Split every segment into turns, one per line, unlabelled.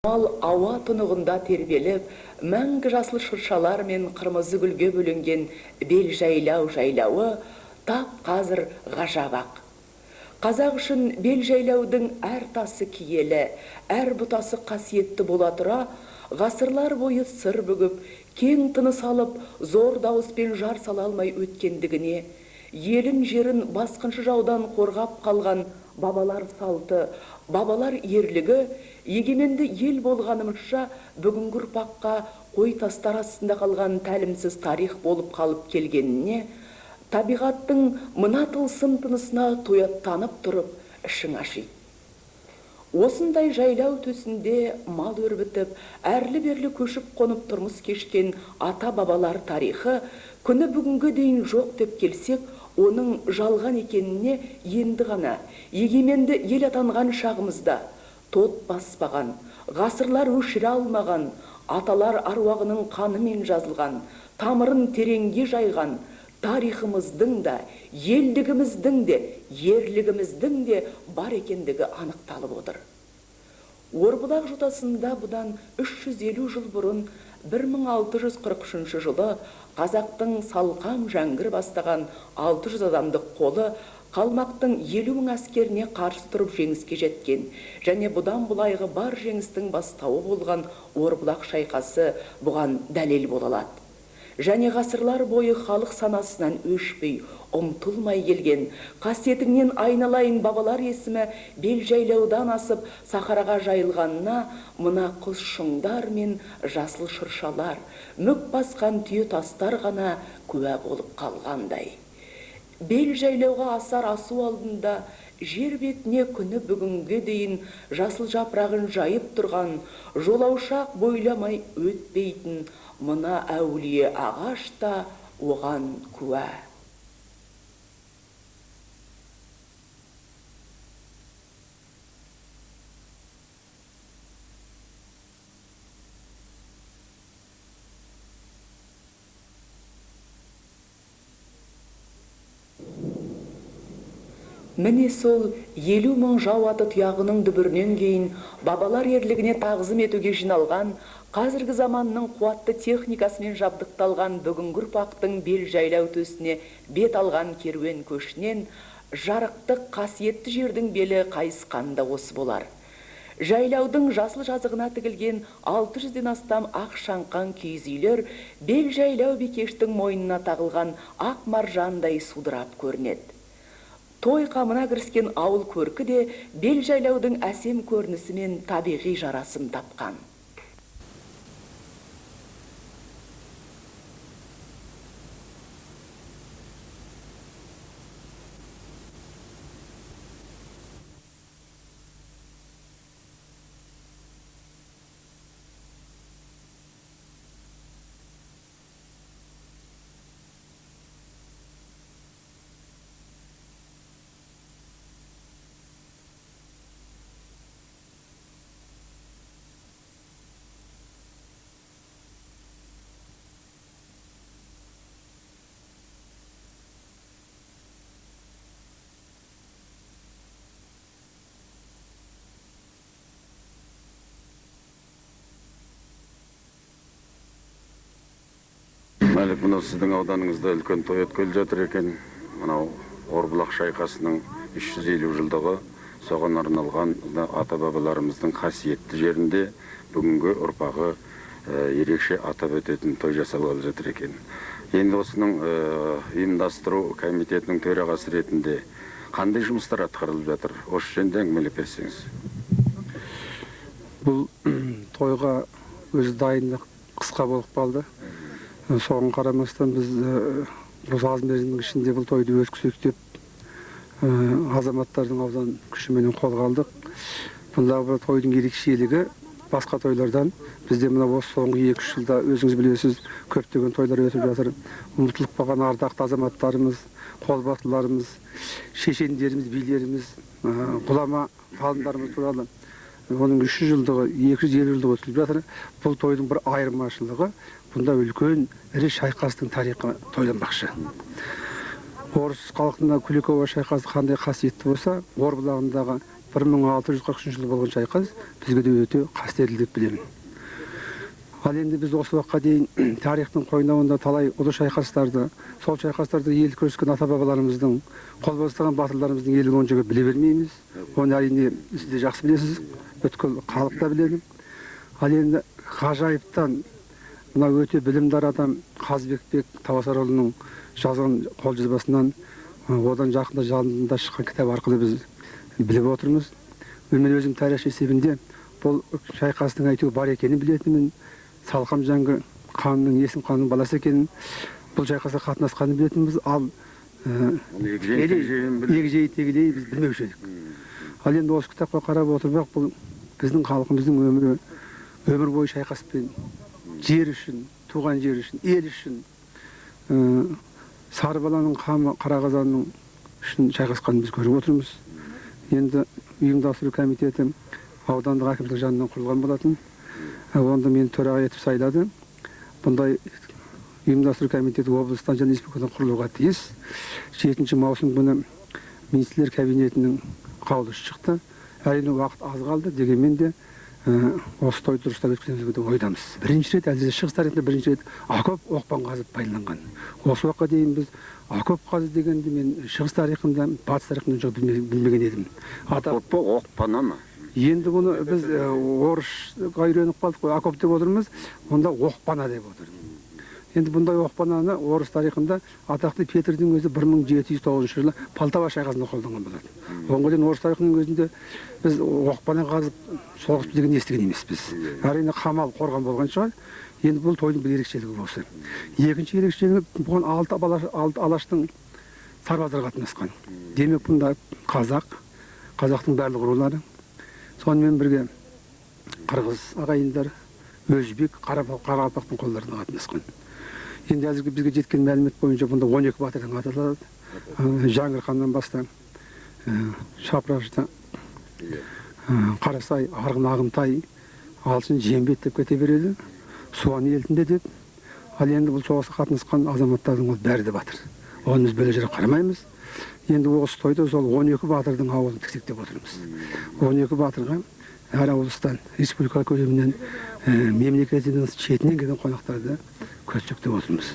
Мал ауа тұнығында тербеліп, мәңгі жасыл шыршалар мен қырмызы гүлге бөлінген бел жайлауы тап қазір ғажабақ. Қазақ үшін бел жайлаудың әр тасы киелі, әр бұтасы қасиетті бола тұра, ғасырлар бойы сыр бүгіп, кең тыныс алып, зор дауыспен жар сала алмай өткендігіне, елін жерін басқыншы жаудан қорғап қалған бабалар салты, бабалар ерлігі, егеменді ел болғанымызша бүгінгі ұрпаққа қой тастар астында қалған тәлімсіз тарих болып қалып келгеніне, табиғаттың мына тылсым тынысына тояттанып тұрып ішің ашиды. Осындай жайлау төсінде мал өрбітіп, әрлі-берлі көшіп қонып тұрмыс кешкен ата-бабалар тарихы күні бүгінгі дейін жоқ деп келсек, оның жалған екеніне енді ғана егеменді ел атанған шағымызда тот баспаған, ғасырлар өшіре алмаған, аталар аруағының қанымен жазылған, тамырын тереңге жайған тарихымыздың да, елдігіміздің де, ерлігіміздің де бар екендігі анықталып отыр. Орбұлақ жотасында бұдан 350 жыл бұрын 1643 жылы қазақтың салқам жәңгір бастаған 600 адамдық қолы қалмақтың 50 мың әскеріне қарсы тұрып жеңіске жеткен, және бұдан бұлайғы бар жеңістің бастауы болған Орбұлақ шайқасы бұған дәлел бола алады. Және ғасырлар бойы халық санасынан өшпей, ұмтылмай келген, қасиетіңнен айналайын бабалар есімі бел жайлаудан асып сахараға жайылғанына мына құз шыңдар мен жасыл шыршалар, мүк басқан түйе тастар ғана куә болып қалғандай. Бел жайлауға асар асу алдында жер бетіне күні бүгінге дейін жасыл жапырағын жайып тұрған, жолаушақ бойламай өтпейтін мына әулие ағаш та оған куә. Міне сол 50 мың жау аты тұяғының дүбірінен кейін бабалар ерлігіне тағзым етуге жиналған, қазіргі заманның қуатты техникасымен жабдықталған бүгінгі ұрпақтың бел жайлау төсіне бет алған керуен көшінен жарықтық қасиетті жердің белі қайысқанда осы болар. Жайлаудың жасыл жазығына тігілген 600-ден астам ақ шаңқан киіз үйлер бел жайлау бекештің мойнына тағылған ақ маржандай судырап көрінеді. Той қамына кіріскен ауыл көркі де бел жайлаудың әсем көрінісімен табиғи жарасым тапқан.
Мәлік, мұнау сіздің ауданыңызда үлкен той өткелі жатыр екен. Мұнау Орбұлақ шайқасының 350 жылдығы, соған арналған ата-бабаларымыздың қасиетті жерінде бүгінгі ұрпағы ерекше атап өтетін той жасалып жатыр екен. Енді осының ұйымдастыру комитетінің төрағасы ретінде қандай жұмыстар атқарылып жатыр? Осы жөнінде әңгімелеп берсеңіз.
Бұл тойға өзі дайындық қысқа болып қалды. Соған қарамастан біз осы аз мерзімнің ішінде бұл тойды өткізейік деп азаматтардың аудан күшіменен қолға алдық. Бұндағы тойдың ерекшелігі басқа тойлардан бізде мына осы соңғы 2-3 жылда өзіңіз білесіз көптеген тойлар өтіп жатыр. Ұмытылып қалған ардақты азаматтарымыз, қолбасшыларымыз, шешендеріміз, билеріміз, ғұлама ғалымдарымыз туралы оның 300 жылдығы, 250 жылдығы өтіліп жатыр. Бұл тойдың бір айырмашылығы, бұнда үлкен ірі шайқастың тарихы тойланбақшы. Орыс халқында Куликова шайқасы қандай қасиетті болса, Орбұлағындағы 1643 жылы болған шайқас бізге де өте қастерлі деп білемін. Ал енді біз осы уақытқа дейін тарихтың қойнауында талай ұлы шайқастарды, сол шайқастарда ел күрескен ата-бабаларымыздың, қол бастаған батырларымыздың ерлігін онша біле бермейміз. Оны әрине сіз де жақсы білесіз, бүткіл халық та біледі. Ал енді ғажайыптан мына өте білімдар адам Қазбекбек Табасарұлының жазған қолжазбасынан одан жақында жанында шыққан кітап арқылы біз біліп отырмыз. Мен өзім тарих есебінде бұл шайқастың әйтеуір бар екенін білетінмін. Салқам Жәңгір ханның Есім ханның баласы екенін, бұл шайқасқа қатынасқанын білетінбіз. Ал егжей-тегжей біз білмеуші едік. Ал енді осы кітапқа қарап отырмақ, бұл біздің халқымыздың өмір бойы шайқаспен жер үшін, туған жер үшін, ел үшін, Сарбаланың қамы, Қарақазанның үшін шайқасқанын біз көріп отырмыз. Енді ұйымдастыру комитеті аудандық әкімдік жанынан құрылған болатын. Онда мені төраға етіп сайлады. Бұндай ұйымдастыру комитеті облыстан және республикадан құрылуға тиіс. 7 маусым күні министрлер кабинетінің қаулысы шықты. Әрине уақыт аз қалды, дегенмен де осы тойды дұрыстап өткіземіз деп ойдамыз. Бірінші рет, әлде шығыс тарихында бірінші рет окоп оқпан қазып пайдаланған. Осы уақытқа дейін біз окоп қазу дегенде мен шығыс тарихында, батыс тарихында жоқ білмеген едім.
Окоп оқпана ма?
Енді бұны біз орысқа үйреніп қалдық қой, окоп деп отырмыз, онда оқпана деп отыр. Енді бұндай оқпананы орыс тарихында атақты Петрдің өзі 1709 жылы Полтава шайқасында қолданған болады. Оңға дейін орыс тарихының өзінде біз оқпана қазып соғыс деген естіген емеспіз. Әрине қамал қорған болған шығар. Енді бұл тойдың бір ерекшелігі осы. Екінші ерекшелігі бұған 6 алаштың сарбаздары қатынасқан. Демек бұнда қазақтың барлық рулары, сонымен бірге қырғыз ағайындар, өзбек, қарақалпақтың қолдарына қатынасқан. Енді әзірге бізге жеткен мәлімет бойынша бұнда 12 батырдың аты аталады. Жаңғыр ханнан бастап Шапрашты, Қарасай, Арғын, Ағынтай, Алшын, Жембет деп кете береді. Суан елтінде деп. Ал енді бұл соғысқа қатынасқан азаматтардың ол бәрі де батыр. Оны біз бөле жара қарамаймыз. Енді осы тойда сол 12 батырдың ауылын тіксектеп отырмыз. 12 батырға әр ауылыстан, республика көлемінен, мемлекетінің шетінен келген қонақтарды көзсектеп отырмыз.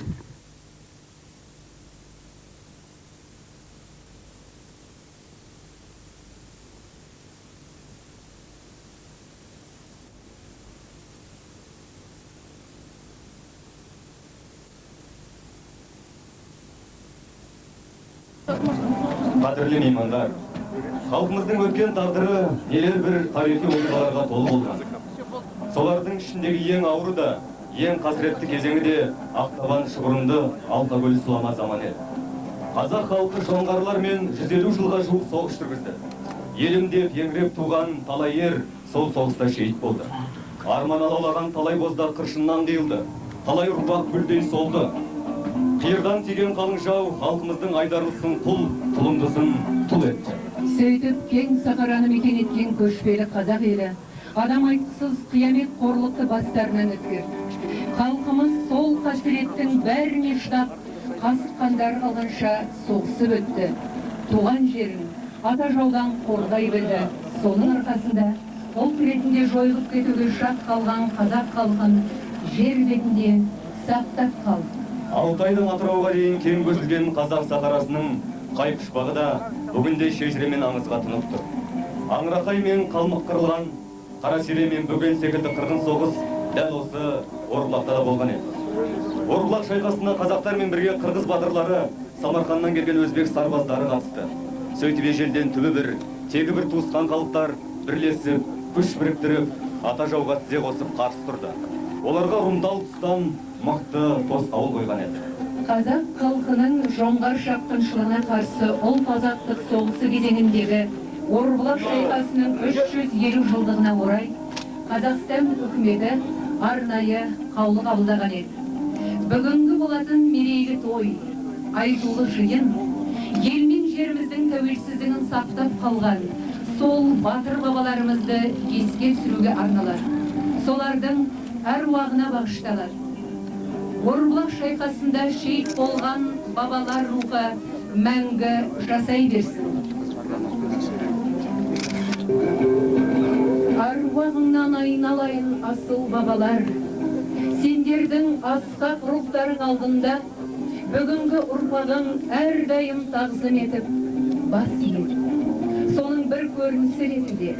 Қадірлі меймандар, халқымыздың өткен тағдыры нелер бір тарихи оқиғаларға толы болған. Солардың ішіндегі ең ауыры да, ең қасіретті кезеңі де Ақтабан шұғырынды Алқакөл сұлама заманы еді. Қазақ халқы жоңғарлар мен 150 жылға жуық соғыс жүргізді. Елімде еңіреп туған талай ер сол соғыста шейіт болды. Арман алаулаған талай боздар қыршыннан қиылды. Талай ұрпақ гүлдей солды. Қиырдан тиген қалың жау халқымыздың айдарлысын тұлымдысын тұл етті.
Сөйтіп кең сахараны мекен еткен көшпелі қазақ елі адам айтқысыз қиямет қорлықты бастарынан өткерді. Халқымыз сол қасіреттің бәріне шыдап, қасық қандар қалғанша соғысып өтті. Туған жерін ата жаудан қорғай білді. Соның арқасында ұлт ретінде жойылып кетуге шақ қалған қазақ халқын жер бетінде сақтап қалды.
Алтайдың Атырауға дейін кең көзілген қазақ сахарасының қай пұшпағы да бүгінде шежіремен аңызға тұнып тұр. Аңырақай мен қалмық қырылған, Қарасере мен Бөген секілді қырғын соғыс дәл осы Орбұлақта да болған еді. Орбұлақ шайқасына қазақтармен бірге қырғыз батырлары, Самарқаннан келген өзбек сарбаздары қатысты. Сөйтіп ежелден түбі бір, тегі бір туысқан халықтар бірлесіп, күш біріктіріп, ата жауға тізе қосып қарсы тұрды. Оларға Румдал тұстан мықты тосқауыл қойған еді.
Қазақ халқының жоңғар шапқыншылығына қарсы ұлт-азаттық соғысы кезеңіндегі Орбұлақ шайқасының 350 жылдығына орай Қазақстан үкіметі арнайы қаулы қабылдаған еді. Бүгінгі болатын мерейлі той, айтулы жиын, ел мен жеріміздің тәуелсіздігін сақтап қалған сол батыр бабаларымызды еске түсіруге арналады. Солардың әруағына бағышталады. Орбұлақ шайқасында шейіт болған бабалар рухы мәңгі жасай берсін. әруағыңнан айналайын асыл бабалар. Сендердің асқақ рухтарың алдында бүгінгі ұрпағың әрдайым тағзым етіп бас иеді. Соның бір көрінісі ретінде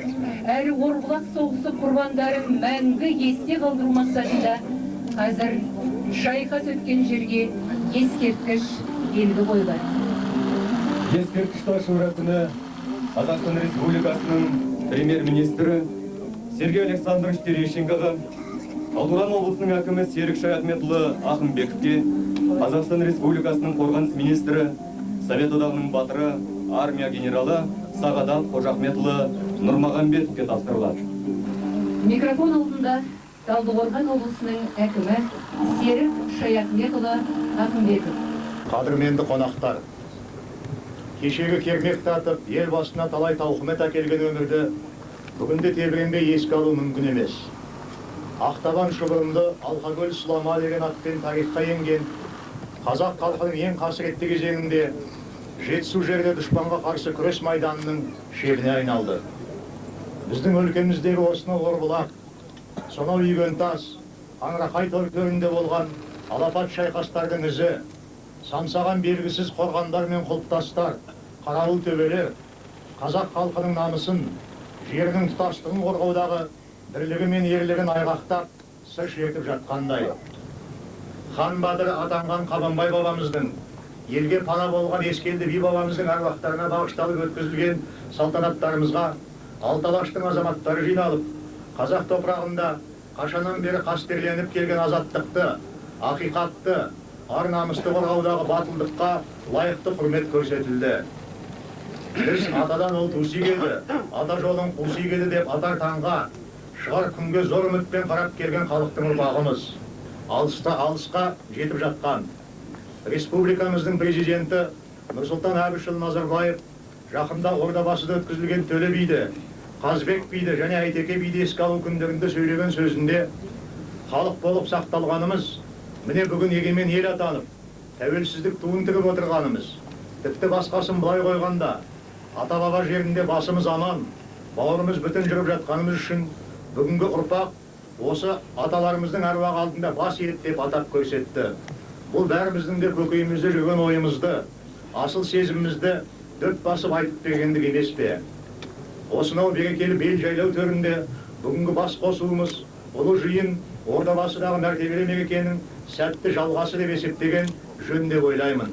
әрі Орбұлақ соғысы құрбандарын мәңгі есте қалдыру мақсатында қазір шайқас өткен жерге ескерткіш белгі қойылады.
Ескерткіш ташу рәсімі Қазақстан Республикасының премьер-министрі Сергей Александрович Терещенкоға, Талдықорған облысының әкімі Серік Шаяхметұлы Ақымбековке, Қазақстан Республикасының қорғаныс министрі, Совет одағының батыры, армия генералы Сағадат Қожахметұлы Нұрмағамбетовке тапсырылады.
Микрофон алдында Талдықорған облысының әкімі Серік Шаяхметұлы Ақымбеков.
Қадірменді қонақтар, кешегі кермек тартып, ел басына талай тауқымет әкелген өмірді бүгінде тебіренбей еске алу мүмкін емес. Ақтабан шұбырынды Алқакөл сұлама деген атпен тарихқа енген қазақ халқының ең қасіретті кезеңінде Жетісу жерде дұшпанға қарсы күрес майданының шебіне айналды. Біздің өлкеміздегі осынау Орбұлақ, сонау Үйгентас, Аңырақай төрінде болған алапат шайқастардың ізі, самсаған белгісіз қорғандар мен құлпытастар, қарауыл төбелер, қазақ халқының намысын, жерінің тұтастығын қорғаудағы бірлігі мен ерлігін айғақтап, сыр шертіп жатқандай. Хан Батыр атанған Қабанбай бабамыздың, елге пана болған Ескелді би бабамыздың әруақтарына бағышталып өткізілген салтанаттарымызға Алталаштың азаматтары жиналып, қазақ топырағында қашаннан бері қастерленіп келген азаттықты, ақиқатты, ар намысты қорғаудағы батылдыққа лайықты құрмет көрсетілді. Біз атадан ол туси келді, ата жолын қуси келді деп атар таңға, шығар күнге зор үмітпен қарап келген халықтың ұрпағымыз. Алысқа жетіп жатқан. Республикамыздың президенті Нұрсұлтан Әбішұлы Назарбаев жақында Ордабасыда өткізілген Төле биді, Қазбек биді және Әйтеке биді еске алу күндерінде сөйлеген сөзінде халық болып сақталғанымыз, міне бүгін егемен ел атанып, тәуелсіздік туын тігіп отырғанымыз. Тіпті басқасын былай қойғанда, ата-баба жерінде басымыз аман, бауырымыз бүтін жүріп жатқанымыз үшін бүгінгі ұрпақ осы аталарымыздың әруағы алдында бас иеді деп атап көрсетті. Бұл бәріміздің де көкейімізде жүрген ойымызды, асыл сезімімізді дөп басып айтып бергендік емес пе? Осынау берекелі бел жайлау төрінде бүгінгі бас қосуымыз, ұлы жиын Ордабасыдағы мәртебелі мерекенің сәтті жалғасы деп есептеген жөн деп ойлаймын.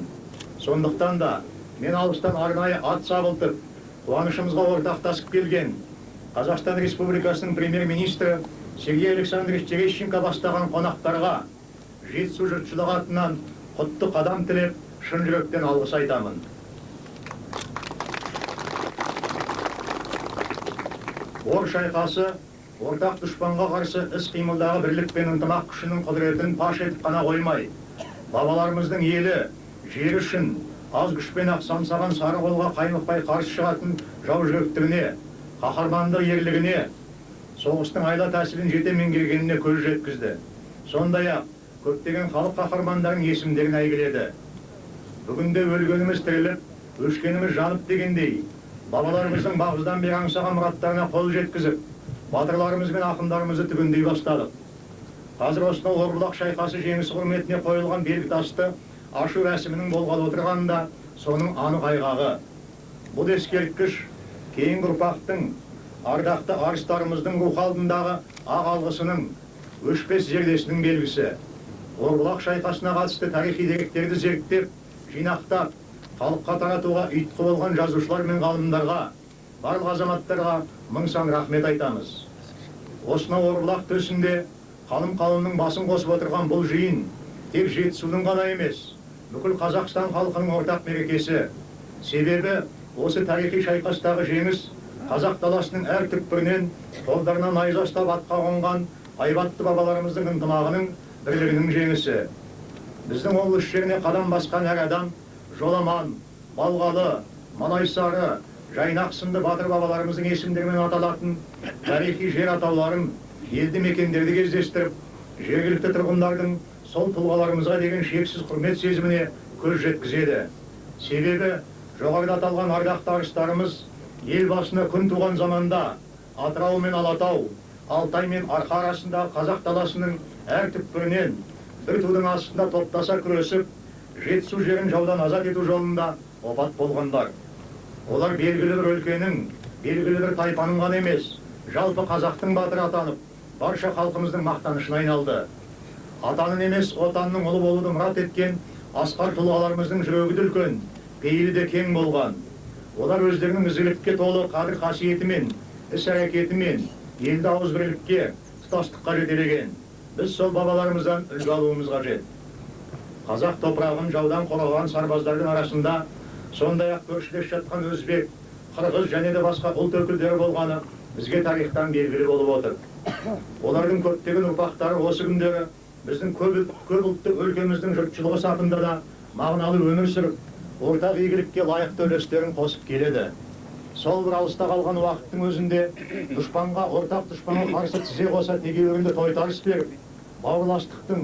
Сондықтан да мен алыстан арнайы ат сабылтып, қуанышымызға ортақтасып келген Қазақстан Республикасының премьер-министрі Сергей Александрович Терещенко бастаған қонақтарға Жетісу жұртшылығы атынан құтты қадам тілеп, шын жүректен алғыс айтамын. Ор шайқасы ортақ дұшпанға қарсы іс-қимылдағы бірлік пен ынтымақ күшінің құдіретін паш етіп қана қоймай, бабаларымыздың елі, жері үшін аз күшпен-ақ самсаған сары қолға қаймықпай қарсы шығатын жау жүректігіне, қаһармандық ерлігіне, соғыстың айла тәсілін жете меңгергеніне көз жеткізді. Сондай-ақ көптеген халық қаһармандарын есімдерін әйгіледі. Бүгінде өлгеніміз тіріліп, өшкеніміз жанып дегендей, бабаларымыздың бағыздан бері аңсаған мұраттарына қол жеткізіп, батырларымыз бен ақындарымызды түгендей бастадық. Қазір осынау Орбұлақ шайқасы жеңісі құрметіне қойылған белгі тасты ашу рәсімінің болғалы отырғанында соның анық айғағы. Бұл ескерткіш кейінгі ұрпақтың, ардақты арыстарымыздың рух алдындағы ақ алғысының, өшпес зердесінің белгісі. Орбұлақ шайқасына қатысты тарихи деректерді зерттеп, жинақтап, халыққа таратуға ұйытқы болған жазушылар мен ғалымдарға, барлық азаматтарға мың сан рахмет айтамыз. Осынау Орбұлақ төсінде қалым-қалымның басын қосып отырған бұл жиын тек Жетісудың ғана емес, бүкіл Қазақстан халқының ортақ мерекесі. Себебі осы тарихи шайқастағы жеңіс қазақ даласының әр түкпірінен қолдарына найза ұстап атқа қонған айбатты бабаларымыздың ынтымағының, бірлігінің жеңісі. Біздің облыс жеріне қадам басқан әр адам Жоламан, Балғалы, Малайсары, Жайнақ сынды батыр бабаларымыздың есімдерімен аталатын тарихи жер атауларын, елді мекендерді кездестіріп, жергілікті тұрғындардың сол тұлғаларымызға деген шексіз құрмет сезіміне көз жеткізеді. Себебі жоғарыда аталған ардақты арыстарымыз ел басына күн туған заманда Атырау мен Алатау, Алтай мен Арқа арасындағы қазақ даласының әр түкпірінен бір тудың астында топтаса күресіп, Жетісу жерін жаудан азат ету жолында опат болғандар. Олар белгілі бір өлкенің, белгілі бір тайпаның ғана емес, жалпы қазақтың батыры атанып, барша халқымыздың мақтанышына айналды. Атанын емес, отанның ұлы болуды мұрат еткен асқар тұлғаларымыздың жүрегі де үлкен, пейілі де кең болған. Олар өздерінің ізгілікке толы қадір қасиетімен, іс әрекетімен елді ауызбірлікке, тұтастыққа жетелеген. Біз сол бабаларымыздан үлгі алуымыз қажет. Қазақ топырағын жаудан қорғаған сарбаздардың арасында сондай-ақ көршілес жатқан өзбек, қырғыз және де басқа ұлт өкілдері болғаны бізге тарихтан белгілі болып отыр. Олардың көптеген ұрпақтары осы күндері біздің көп ұлтты өлкеміздің жұртшылығы сапында да мағыналы өмір сүріп, ортақ игілікке лайықты үлестерін қосып келеді. Сол бір алыста қалған уақыттың өзінде дұшпанға, ортақ дұшпанға қарсы тізе қоса тегеурінді тойтарыс беріп, бауырластықтың,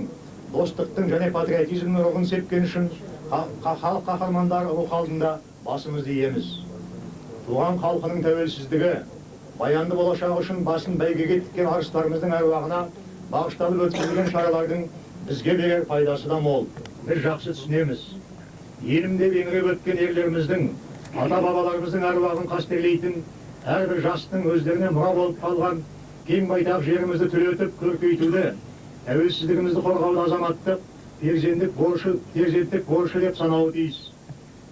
достықтың және патриотизмнің рухын сепкен үшін халық қаһармандары рух алдында басымызды иеміз. Туған халқының тәуелсіздігі, баянды болашағы үшін басын бәйгеге тіккен арыстарымыздың әруағына бағышталып өткізілген шаралардың бізге берер пайдасы да мол. Біз жақсы түсінеміз. Елімде еңіреп өткен ерлеріміздің, ата-бабаларымыздың әруағын қастерлейтін әрбір жастың өздеріне мұра болып қалған кең байтақ жерімізді түлетіп көркейтуді, тәуелсіздігімізді қорғауды азаматтық, перзенттік борышы деп санауы тиіс.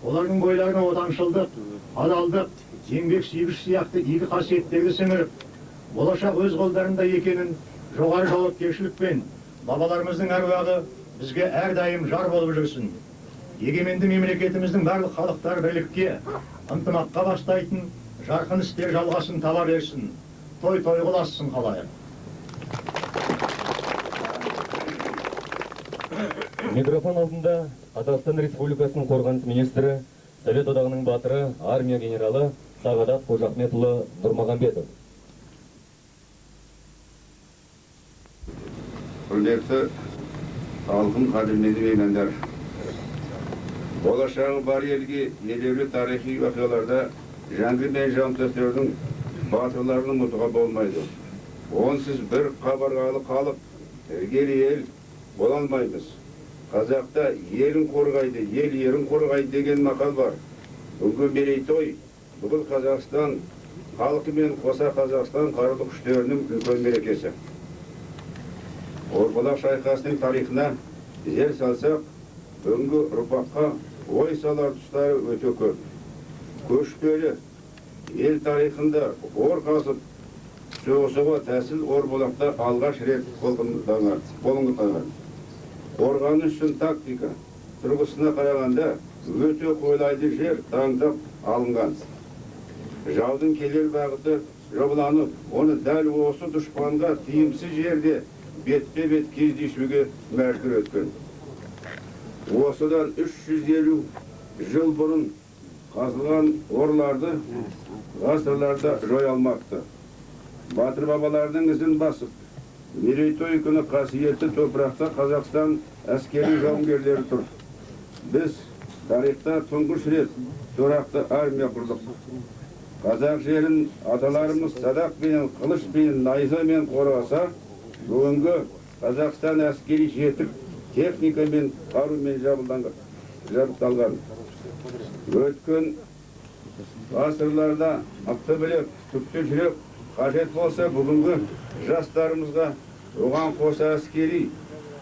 Олардың бойларына отаншылдық, адалдық, еңбек сүйгіш сияқты игі қасиеттерді сіңіріп, болашақ өз қолдарында екенін жоғары жауапкершілікпен бабаларымыздың әруағы бізге әрдайым жар болып жүрсін. Егеменді мемлекетіміздің барлық халықтар бірлікке, ынтымаққа бастайтын жарқын істер жалғасын таба берсін. Той құлассın қалайық.
Микрофон алдында Қазақстан Республикасының қорғаныс министрі, Совет одағының батыры, армия генералы Сағадат Қожахметұлы Нұрмағамбетов.
Құрметті халқым, қадірменді меймандар. Болашағы бар елге елеулі тарихи уақиғаларда Жәңгір мен Жантөстердің батырларын ұмытуға болмайды. Онсыз бір қабырғалы халық, іргелі ел бола алмаймыз. Қазақта елін қорғайды, ел ерін қорғайды деген мақал бар. Бүгінгі мерейтой, бүкіл Қазақстан халқы мен қоса Қазақстан қарулы күштерінің үлкен мерекесі. Орбұлақ шайқасының тарихына зер салсақ, бүгінгі ұрпаққа ой салар тұстары өте көп. Көшпелі ел тарихында ор қазып соғысуға тәсіл Орбұлақта алғаш рет қолданған. Қорғаныс үшін тактика тұрғысына қарағанда өте қолайлы жер таңдап алынған. Жаудың келер бағыты жобаланып, оны дәл осы дұшпанға тиімсіз жерде бетпе-бет кездесуге мәжбүр еткен. Осыдан 350 жыл бұрын қазылған орларды ғасырларда жоя алмақты. Батыр бабалардың ізін басып, мерейтой күні қасиетті топырақта Қазақстан әскери жауынгерлері тұр. Біз тарихта тұңғыш рет тұрақты армия құрдық. Қазақ жерін аталарымыз садақпен, қылышпен, найзамен қорғаса, бүгінгі Қазақстан әскери жетіп, техникамен, қарумен жабдықталған. Өткен ғасырларда мықты білек, түпті жүрек қажет болса, бүгінгі жастарымызға оған қоса әскери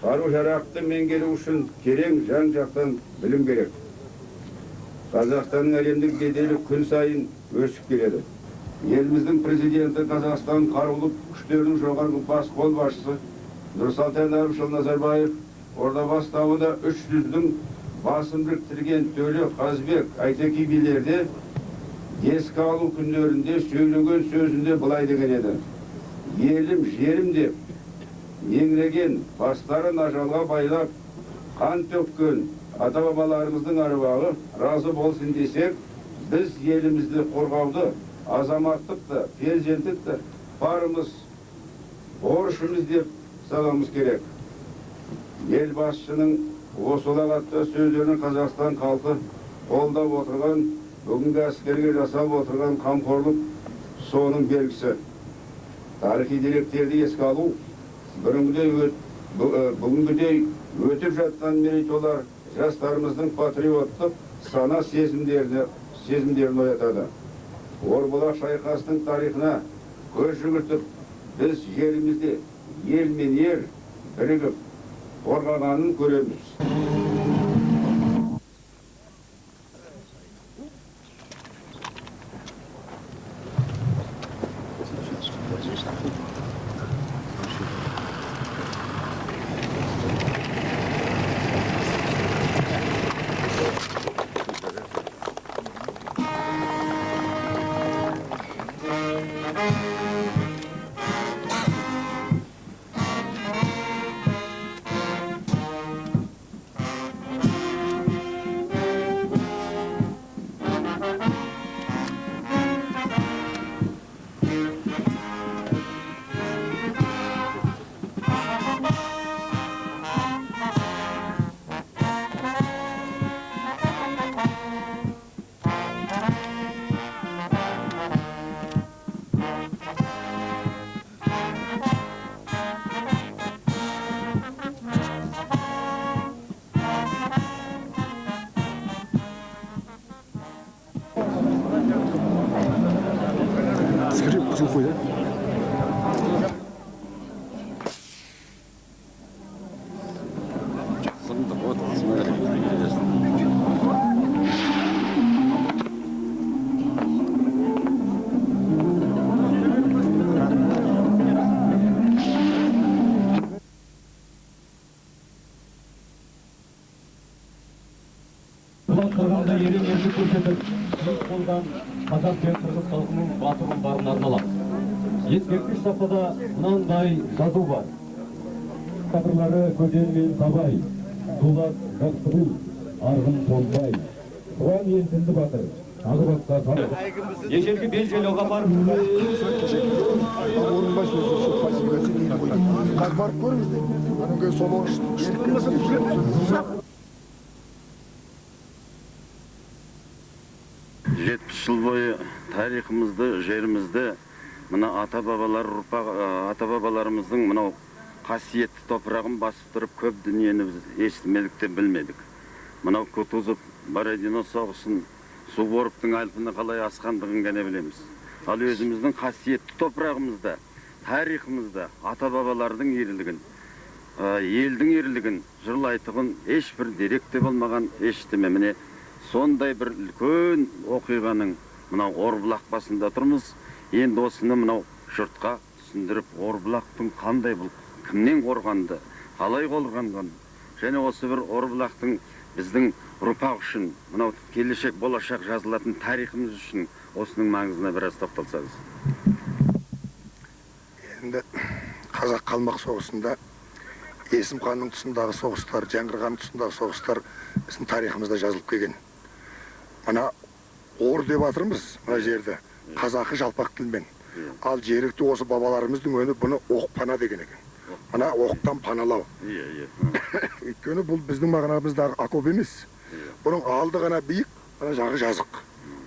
қару-жарақты меңгеру үшін терең жан-жақтан білім керек. Қазақстанның әлемдік беделі күн сайын өсіп келеді. Еліміздің президенті, Қазақстан қарулы күштерінің жоғарғы бас қолбасшысы Нұрсұлтан Әбішұлы Назарбаев Ордабасы тауында 300-дің басын біріктірген Төле, Қазбек, Айтеке билерде еске алу күндерінде сөйлеген сөзінде былай деген еді: елім, жерім деп еңіреген, бастарын ажалға байлап, қан төккен ата-бабаларымыздың аруағы разы болсын десек, біз елімізді қорғауды, азаматтықты, перзенттікті барымыз, борышымыз деп санауымыз керек. Елбасшының осы ұлағатты сөздерін Қазақстан халқы қолдап отырған, бүгінгі әскерге жасап отырған қамқорлық соның белгісі.
тарихи деректерді еске алу, бүгінгідей өтіп жатқан мерейтойлар жастарымыздың патриоттық сана сезімдерін оятады. Орбұлақ шайқасының тарихына көз жүгіртіп, біз жерімізде ел мен ер бірігіп қорғағанын көреміз.
Қырғанда ерен ерлік көрсетіп, өз қолдан қазақ пен қырғыз халқының батыр ұлдарын арналады. Ескерткіш тақтада мынандай жазу бар. Батырлары Көтен мен Сабай, Дулат Жақсыбұл, Арғын Толбай, Тұран Ентінді батыр, тағы басқа салып. Ежелгі Белжелеуға барып,
Жетпіс жыл бойы тарихымызды, жерімізді, мына ата-бабаларымыздың мынау қасиетті топырағын басып тұрып, көп дүниені естімедік те білмедік. Мынау Кутузов, Бородино соғысын, Суворовтың Альпіні қалай асқандығын ғана білеміз. Ал өзіміздің қасиетті топырағымызда, тарихымызда ата-бабалардың ерлігін, елдің ерлігін, жырлайтығын ешбір деректе болмаған ештеме. Міне сондай бір үлкен оқиғаның мынау Орбұлақ басында тұрмыз. Енді осыны мынау жұртқа түсіндіріп, Орбұлақтың қандай бұл, кімнен қорғанды, қалай қорғанған, және осы бір Орбұлақтың біздің ұрпақ үшін, мынау келешек болашақ жазылатын тарихымыз үшін осының маңызына біраз тоқталсаңыз.
Енді қазақ қалмақ соғысында Есім ханның тұсындағы соғыстар, Жәңгір ханның тұсындағы соғыстар біздің тарихымызда жазылып келген. Мына ор деп атырмыз, мына жерді қазақы жалпақ тілмен. Ал жерікті осы бабаларымыздың өні бұны оқпана деген екен. Мына оқтан паналау. Өйткені бұл біздің мағынамыздағы окоп емес. Бұның алды ғана биік, мына жағы жазық.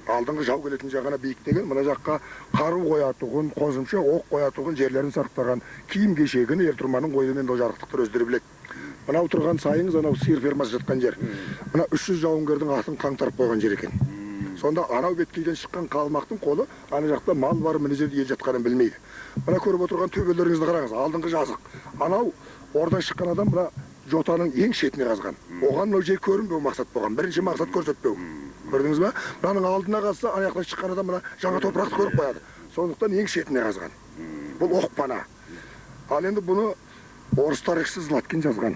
Алдыңғы жау келетін жағына биік деген, мына жаққа қару қоятұғын, қосымша оқ қоятұғын жерлерін сақтаған, киім кешегін ертұрманың қойымен до жарықтықтар өздері біледі. Мынау тұрған сайыңыз, анау сиыр фермасы жатқан жер. Мына 300 жауынгердің атын қаңтарып қойған жер екен. Сонда анау беткейден шыққан қалмақтың қолы, ана жақта мал бар, мінезерді ел жатқанын білмейді. Мына көріп отырған төбелеріңізді қараңыз, алдыңғы жазық. Анау ордан шыққан адам мына жотаның ең шетіне қазған. Оған мынау жер көрінбеу мақсат болған. Бірінші мақсат көрсетпеу. Көрдіңіз ба? Мынаның алдына қазса, ана жақтан шыққан адам мына жаңа топырақты көріп қояды. Сондықтан ең шетіне қазған. Бұл оқпана. Ал енді бұны орыс тарихшысы Златкин жазған.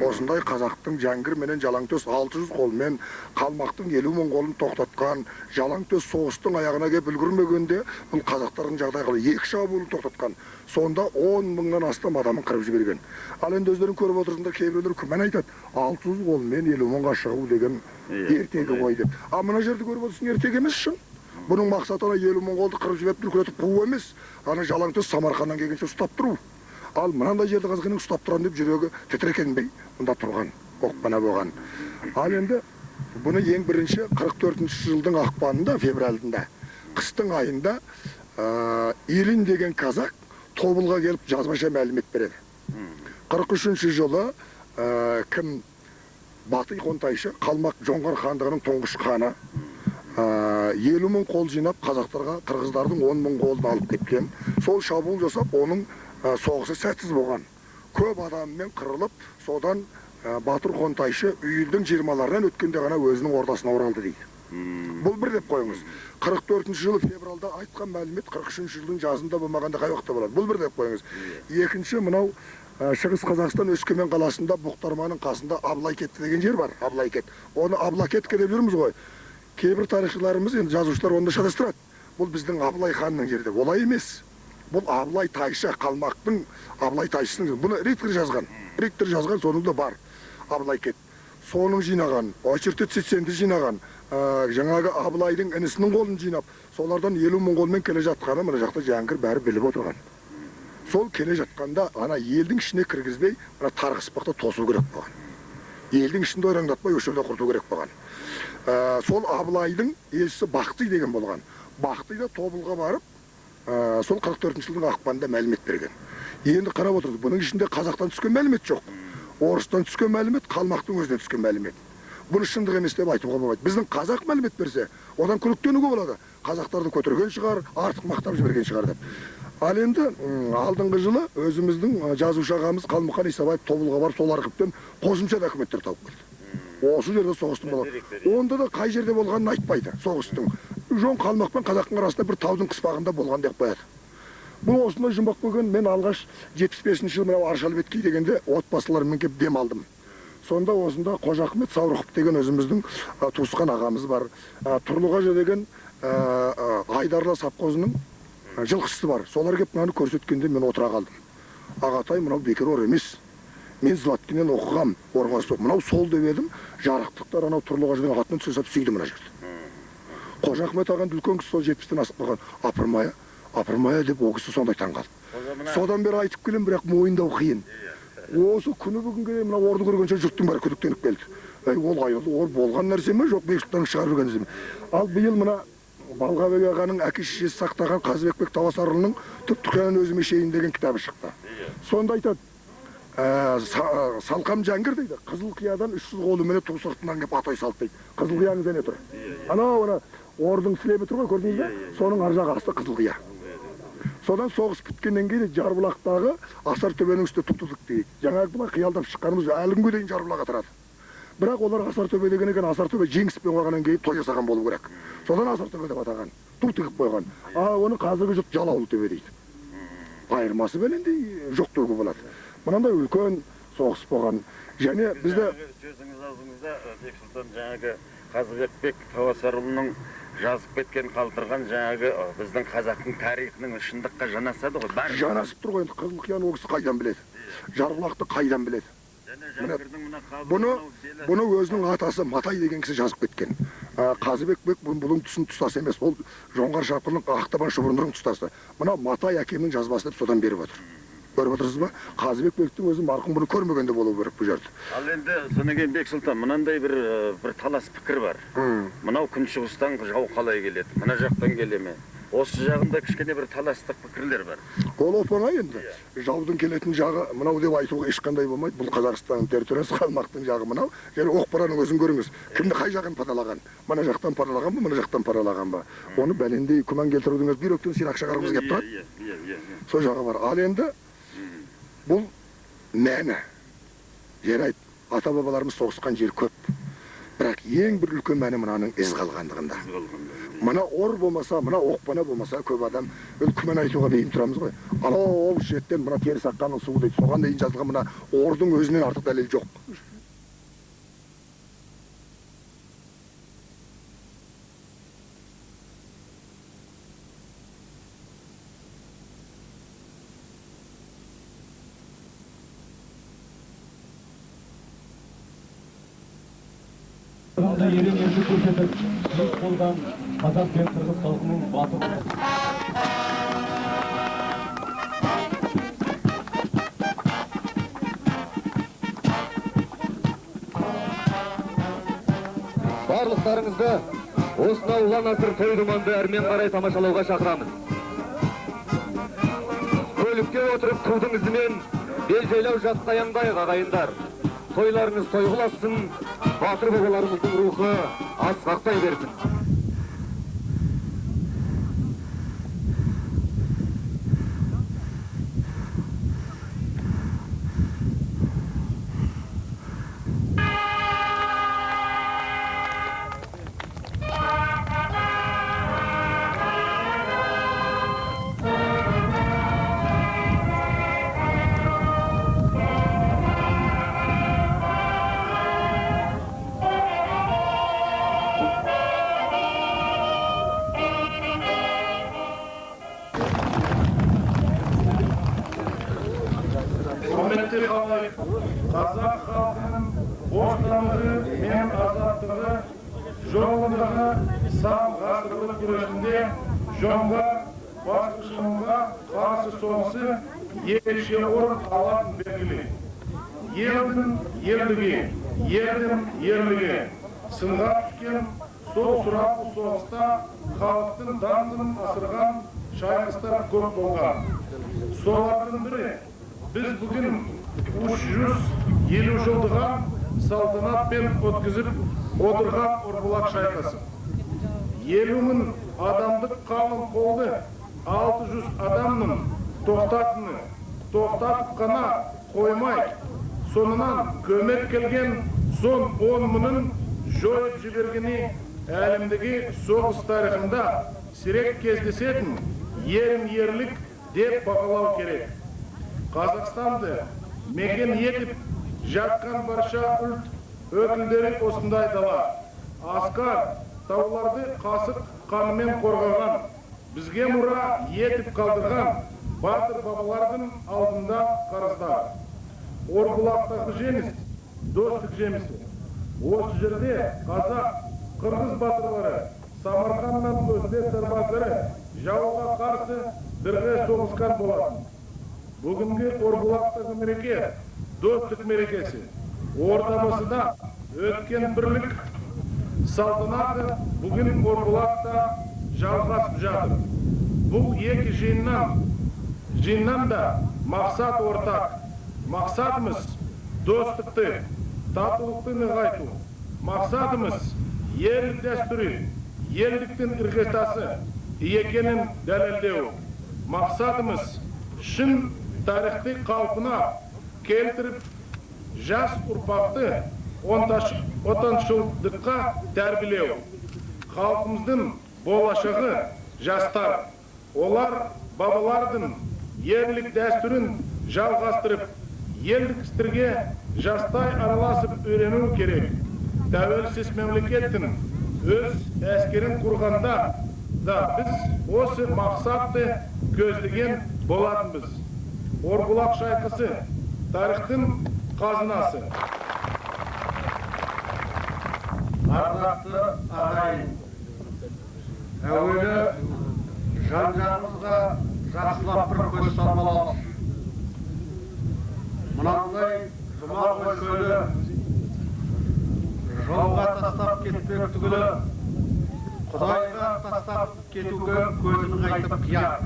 Осындай қазақтың Жәңгір менен Жалаңтөс 600 қолмен қалмақтың 50.000 қолын тоқтатқан, Жалаңтөс соғыстың аяғына кеп үлгірмегенде бұл қазақтардың жағдайы екі шабуылын тоқтатқан. Сонда 10.000-нан астам адамын қырып жіберген. Ал енді өздерің көріп отырсыңдар, кейбіреулер күмән айтады. 600 қолмен 50.000-ға шығу деген ертегі ғой деп. А мына жерді көріп отырсың, ертегі емес шын. Бұның мақсаты ана 50.000 қолды қырып жіберіп дүркіретіп қуу емес. Ана Жалаңтөс Самарқаннан келгенше ұстап тұру. Ал мынандай жерді қазғының ұстап тұрған деп жүрегі тітірекенбей, мұнда тұрған, оқпана болған. Ал енді бұны ең бірінші 44 жылдың ақпанында, февралында, қыстың айында Илин деген қазақ тобылға келіп жазбаша мәлімет береді. 43 жылы кім Батый Қонтайшы Қалмақ Жоңғар хандығының тұңғыш ханы 50 мың қол жинап қазақтарға қырғыздардың 10 мың қолын алып кеткен. Сол шабуыл жасап, оның соғысы сәтсіз болған. Көп адаммен қырылып, содан Батыр Қонтайшы үйілдің 20-ларынан өткенде ғана өзінің ордасына оралды дейді. Бұл бір деп қойыңыз. 44 жылы февралда айтқан мәлімет 43 жылдың жазында болмағанда қай уақытта болады. Бұл бір деп қойыңыз. Екінші, мынау Шығыс Қазақстан Өскемен қаласында Бұқтарманың қасында Аблайкет деген жер бар. Аблайкет. Оны Аблакетке деп жүрміз ғой. Кейбір тарихшыларымыз, енді жазушылар оны шатастырады. Бұл біздің Аблай ханның жері деп. Олай емес. Бұл Аблай Тайшы, Қалмақтың Аблай Тайшысының. Бұны Риттер жазған. Риттер жазған, соның да бар. Аблайкет. Соның жинаған, очерті Циценді жинаған, жаңағы Аблайдың інісінің қолын жинап, солардан 50 мың қолмен келе жатқаны мына жақта Жәңгір бәрі біліп отырған. Сол келе жатқанда ана елдің ішіне кіргізбей, мына тарқыспақта тосу керек болған. Елдің ішінде ойраңдатпай өшірде құрту керек болған. Сол Аблайдың елшісі Бақти деген болған. Бақти да Тобылға барып, сол 44 жылдың ақпанында мәлімет берген. Енді қарап отырдық, бұның ішінде Қазақтан түскен мәлімет жоқ. Орыстан түскен мәлімет, Қалмақтың өзінен түскен мәлімет. Бұны шындық емес деп айтуға болмайды. Біздің қазақ мәлімет берсе, одан күдіктенуге болады. Қазақтарды көтерген шығар, артық мақтап жіберген шығар деп. Ал енді алдыңғы жылы өзіміздің жазушы ағамыз Қалмұқан Исабаев Тобылға барып, сол архивтен қосымша документтер тауып келді. Осы жерде соғыстың болады. Онда да қай жерде болғанын айтпайды соғыстың. Жон Қалмақ пен қазақтың арасында бір таудың қыспағында болған деп қояды. Бұл осындай жұмбақ болған. Мен алғаш 75 жыл мынау Аршалбеткей дегенде отбасыларымен кеп дем алдым. Сонда осында Қожа Ахмет Саурықов деген өзіміздің туысқан ағамыз бар. Тұрлығажа деген Айдарлы Сапқозының жылқышысы бар. Солар кеп мынаны көрсеткенде мен отыра қалдым. Ағатай, мынау бекер ор емес. Мен Златкиннен оқығам, орғасы. Мынау сол деп едім, жарықтықтар анау Тұрлығажа деген атынан түсіп сүйді мына жерді. Қожа Ахмет ағаның үлкен кісі сол 70-тен асып қалған. Апырмая деп ол кісі сондай таң қалды. Содан бері айтып келем, бірақ мойындау қиын. Осы күні бүгінге мына орды көргенше жұрттың бәрі күдіктеніп келді. Ол айылы ор болған нәрсе ме, жоқ Бекшіліктің шығарып жүрген нәрсе ме? Ал биыл мына Балғабек ағаның әке-шешесі сақтаған Қазыбек Тауасарұлының Түп-түқияның өзіме шейін деген кітабы шықты. Сонда айтады, Салқам Жәңгір дейді, Қызылқиядан 300 қолымене ту сыртынан кеп атой салды дейді. Қызылқияңыз әне тұр. Анау ордың сілебі тұр ғой, көрдіңіз бе? Соның ар жағы асты Қызылқия. Содан соғыс біткеннен кейін Жарбұлақтағы Асар төбенің үсті тұқтыдық дейді. Жаңағы бұлай қиялдап шыққанымыз әлі күнге дейін Жарбұлаққа тұрады. Бірақ олар Асар төбе деген екен, Асар төбе жеңіспен қойғаннан кейін той жасаған болу керек. Содан Асар төбе деп атаған, ту тігіп қойған. Оны қазіргі жұрт Жалауыл төбе дейді. Айырмасы бәлендей жоқтығы болады. Мынандай үлкен соғыс болған. Және бізде
сөзіңіз аузыңызда Бексұлтан жаңағы Қазыбек Тауасарұлының жазып кеткен қалдырған жаңағы біздің қазақтың тарихының шындыққа жанасады ғой.
Жанасып тұр ғой, енді Қызылқияны ол кісі қайдан біледі? Жарбұлақты қайдан біледі? Бұны өзінің атасы Матай деген кісі жазып кеткен. Қазыбек бұның түсін тұстасы емес, ол жоңғар шапқынның Ақтабан шұбырындырың тұстасы. Мына Матай әкемнің жазбасы деп содан беріп отыр. Көріп отырсыз ба? Қазыбек бектің өзі марқұм бұны көрмегенде болу керек бұл жерде.
Ал енді содан кейін Бексұлтан, мынандай бір талас пікір бар. Мынау күншығыстан жау қалай келеді? Мына жақтан келе ме? Осы жағында кішкене бір таластық пікірлер бар.
Ол оп-оңай енді. Жаудың келетін жағы мынау деп айтуға ешқандай болмайды. Бұл Қазақстанның территориясы, Қалмақтың жағы мынау. Және Оқпараның өзін көріңіз. Кімді қай жағын падалаған? Мына жақтан падалаған ба, мына жақтан падалаған ба? Оны бәлендей күмән келтірудің өзі бүйректен сирақ шығарғымыз келіп тұрады. Сол жағы бар. Ал енді бұл мәні. Жарайды, ата-бабаларымыз соғысқан жер көп. Бірақ ең бір үлкен мәні мынаның із қалғандығында. Мына ор болмаса, мына оқпана болмаса, көп адам күмән айтуға дейін тұрамыз ғой. Ол жеттен мына теріс аққанның суы дейді. Соған дейін жазылған мына ордың өзінен артық дәлел жоқ.
Ерен ерлік көрсетіп, жүз қолдан қазақ пен қырғыз халқының батыр. Барлықтарыңызды осынау ұлан асыр той думанды әрмен қарай тамашалауға шақырамыз.
өлікке отырып тудың ізімен бел жайлау жатқаяндай ағайындар. Тойларыңыз тойғыласын, батыр бабаларымыздың рухы асқақтай берсін.
Қазақ халқының бостандығы мен азаттығы жолындағы сан ғасырлық күресінде жоңғар басқыншылығына қарсы соғысы ерекше орын алатын белгілі. Елдің ерлігі, ердің ерлігі сынға түскен сол сұрапыл соғыста халықтың даңқын асырған шайқастар көп болған. Солардың бірі біз бүгін 350 жылдыға салтанатпен өткізіп отырған Орбұлақ шайқасы. 50 мың адамдық қалың қолды 600 адамның тоқтатып қана қоймай, сонынан көмек келген son 10 мыңын жойып жібергені әлемдегі соғыс тарихында сирек кездесетін ерен ерлік деп бағалау керек. Қазақстанды мекен етіп жатқан барша ұлт өкілдері осындай дала. Асқар тауларды қасық қанымен қорғаған, бізге мұра етіп қалдырған батыр бабалардың алдында қарыздар. Орбұлақтағы жеңіс достық жемісі. Осы жерде қазақ, қырғыз батырлары, Самарқаннан өзбек сарбаздары жауға қарсы бірге соғысқан болатын. Бүгінгі Орбұлақтағы мереке достық мерекесі. Ордабасыда өткен бірлік салтанаты бүгін Орбұлақта жалғасып жатыр. Бұл екі жиыннан да мақсат ортақ. Мақсатымыз достықты, татулықты нығайту. Мақсатымыз ерлік дәстүрі, ерліктің іргетасы екенін дәлелдеу. Мақсатымыз шын тарихты қалпына келтіріп, жас ұрпақты отаншылдыққа тәрбиелеу. Халқымыздың болашағы жастар. Олар бабалардың ерлік дәстүрін жалғастырып, елдік істерге жастай араласып үйрену керек. Тәуелсіз мемлекеттің өз әскерін құрғанда да біз осы мақсатты көздеген болатынбыз. Орбұлақ шайқасы тарихтың қазынасы.
Ардақты ағайын, әуелі жан-жағымызға жақсылап бір көз салмалауымыз. Мынандай жұмағой көлі жолға тастап кетпек түгілі, Құдайға тастап кетуге көзін қайтып қияр.